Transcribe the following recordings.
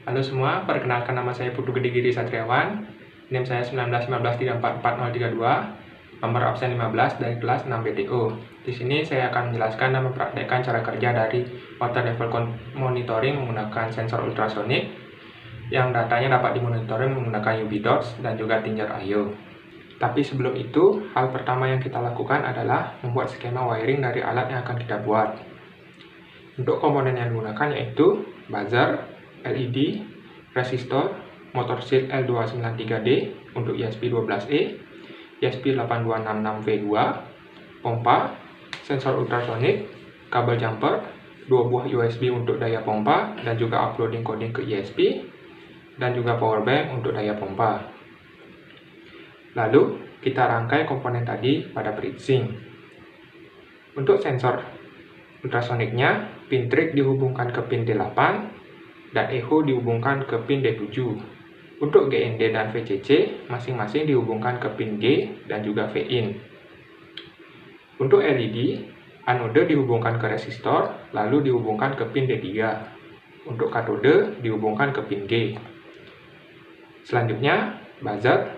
Halo semua, perkenalkan nama saya Putu Gede Giri Satriawan. NIM saya 1915344032, nomor absen 15 dari kelas 6 BTO. Di sini saya akan menjelaskan dan mempraktekkan cara kerja dari water level monitoring menggunakan sensor ultrasonik yang datanya dapat dimonitoring menggunakan UV dots dan juga Tinger IO. Tapi sebelum itu, hal pertama yang kita lakukan adalah membuat skema wiring dari alat yang akan kita buat. Untuk komponen yang digunakan yaitu buzzer, LED, resistor, motor shield L293D untuk ESP12E, ESP8266V2, pompa, sensor ultrasonik, kabel jumper, 2 buah USB untuk daya pompa dan juga uploading coding ke ESP, dan juga power bank untuk daya pompa. Lalu kita rangkai komponen tadi pada bridging. Untuk sensor ultrasoniknya, pin trig dihubungkan ke pin D8 dan echo dihubungkan ke pin D7. Untuk GND dan VCC masing-masing dihubungkan ke pin G dan juga V-in. Untuk LED, anode dihubungkan ke resistor lalu dihubungkan ke pin D3. Untuk katode dihubungkan ke pin G. Selanjutnya, buzzer,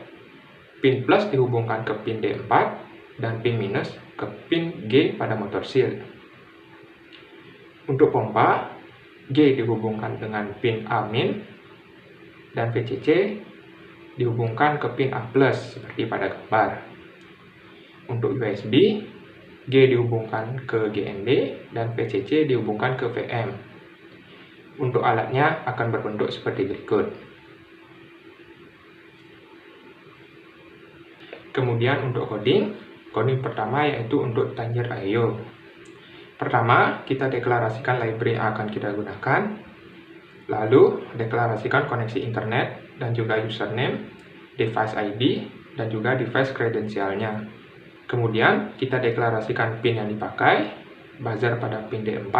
pin plus dihubungkan ke pin D4 dan pin minus ke pin G pada motor shield. Untuk pompa, G dihubungkan dengan pin A- dan VCC dihubungkan ke pin A+ seperti pada gambar. Untuk USB, G dihubungkan ke GND dan VCC dihubungkan ke VM. Untuk alatnya akan berbentuk seperti berikut. Kemudian untuk coding pertama yaitu untuk Tinger IO. Pertama, kita deklarasikan library yang akan kita gunakan, lalu deklarasikan koneksi internet dan juga username, device ID, dan juga device kredensialnya. Kemudian, kita deklarasikan pin yang dipakai, buzzer pada pin D4,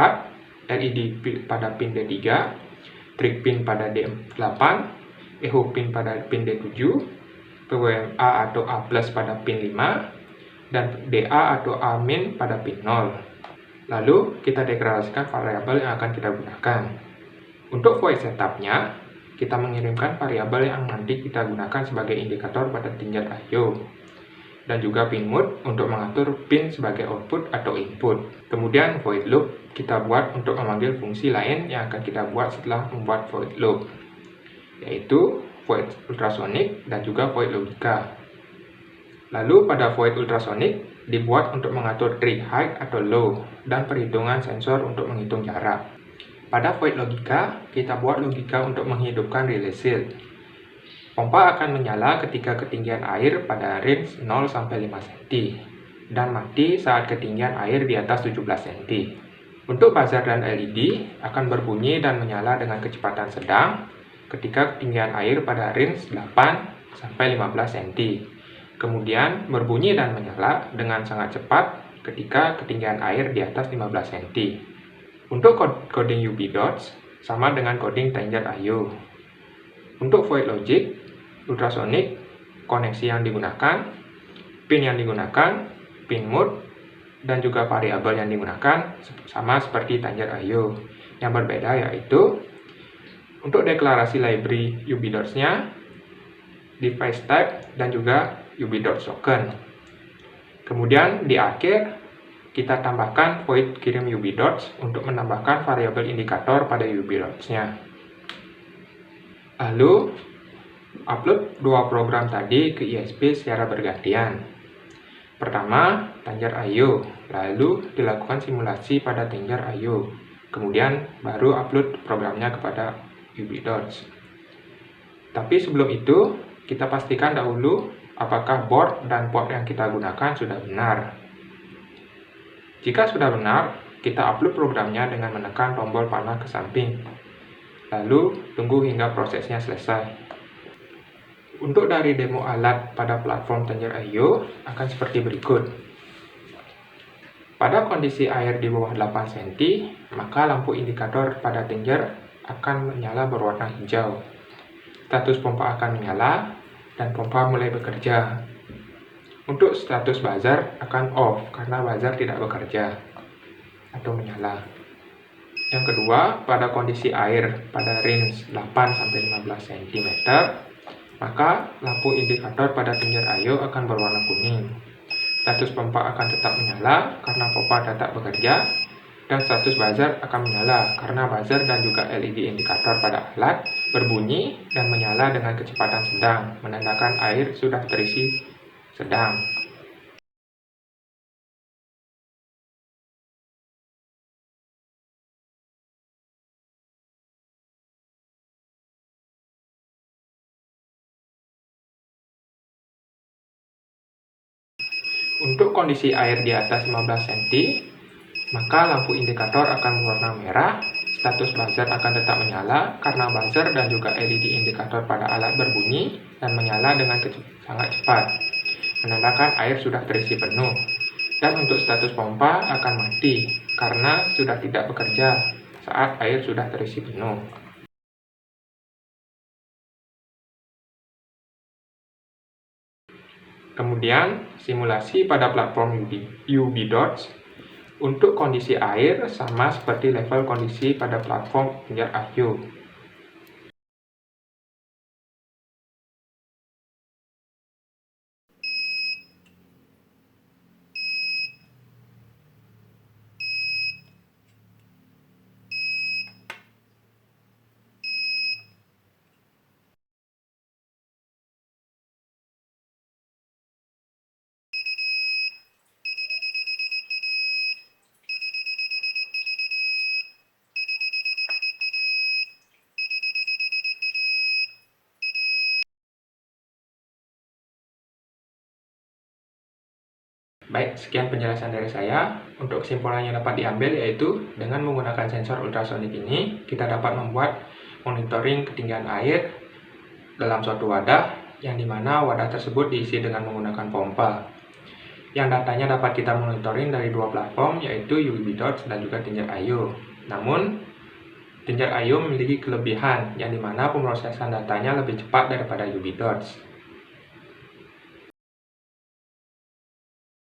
LED pada pin D3, trig pin pada D8, echo pin pada pin D7, PWMA atau A+ pada pin 5, dan DA atau A- pada pin 0. Lalu, kita deklarasikan variabel yang akan kita gunakan. Untuk void setupnya, kita mengirimkan variabel yang nanti kita gunakan sebagai indikator pada Tinger IO. Dan juga pin mode untuk mengatur pin sebagai output atau input. Kemudian void loop kita buat untuk memanggil fungsi lain yang akan kita buat setelah membuat void loop, yaitu void ultrasonic dan juga void logika. Lalu pada void ultrasonic dibuat untuk mengatur trig height atau low dan perhitungan sensor untuk menghitung jarak. Pada void logika, kita buat logika untuk menghidupkan relay shield. Pompa akan menyala ketika ketinggian air pada range 0-5 cm dan mati saat ketinggian air di atas 17 cm. Untuk buzzer dan LED akan berbunyi dan menyala dengan kecepatan sedang ketika ketinggian air pada range 8-15 cm. Kemudian berbunyi dan menyala dengan sangat cepat ketika ketinggian air di atas 15 cm. Untuk coding UV dots sama dengan coding Tinger IO. Untuk void logic, ultrasonic, koneksi yang digunakan, pin yang digunakan, pin mode, dan juga variabel yang digunakan sama seperti Tinger IO. Yang berbeda yaitu untuk deklarasi library UV dots-nya, device type, dan juga UV dots token. Kemudian di akhir kita tambahkan void kirim UV dots untuk menambahkan variabel indikator pada UV dots-nya. Lalu upload dua program tadi ke ESP secara bergantian. Pertama, Tinger IO, lalu dilakukan simulasi pada Tinger IO. Kemudian baru upload programnya kepada UV dots. Tapi sebelum itu, kita pastikan dahulu apakah board dan port yang kita gunakan sudah benar. Jika sudah benar, kita upload programnya dengan menekan tombol panah ke samping. Lalu, tunggu hingga prosesnya selesai. Untuk dari demo alat pada platform Tinger IO akan seperti berikut. Pada kondisi air di bawah 8 cm, maka lampu indikator pada Tinger akan menyala berwarna hijau. Status pompa akan menyala dan pompa mulai bekerja. Untuk status buzzer akan off karena buzzer tidak bekerja atau menyala. Yang kedua, pada kondisi air pada range 8-15 cm, maka lampu indikator pada tinja ayo akan berwarna kuning. Status pompa akan tetap menyala karena pompa tetap bekerja, dan status buzzer akan menyala karena buzzer dan juga LED indikator pada alat berbunyi dan menyala dengan kecepatan sedang, menandakan air sudah terisi sedang. Untuk kondisi air di atas 15 cm, maka lampu indikator akan berwarna merah, status buzzer akan tetap menyala karena buzzer dan juga LED indikator pada alat berbunyi dan menyala dengan sangat cepat, menandakan air sudah terisi penuh. Dan untuk status pompa akan mati karena sudah tidak bekerja saat air sudah terisi penuh. Kemudian, simulasi pada platform UV-Dodge. Untuk kondisi air sama seperti level kondisi pada platform tinja ayo. Baik, sekian penjelasan dari saya. Untuk kesimpulan yang dapat diambil yaitu dengan menggunakan sensor ultrasonik ini, kita dapat membuat monitoring ketinggian air dalam suatu wadah, yang dimana wadah tersebut diisi dengan menggunakan pompa. Yang datanya dapat kita monitoring dari dua platform, yaitu UV-Dodge dan juga tinja ayo. Namun, tinja ayo memiliki kelebihan, yang dimana pemrosesan datanya lebih cepat daripada UV-Dodge.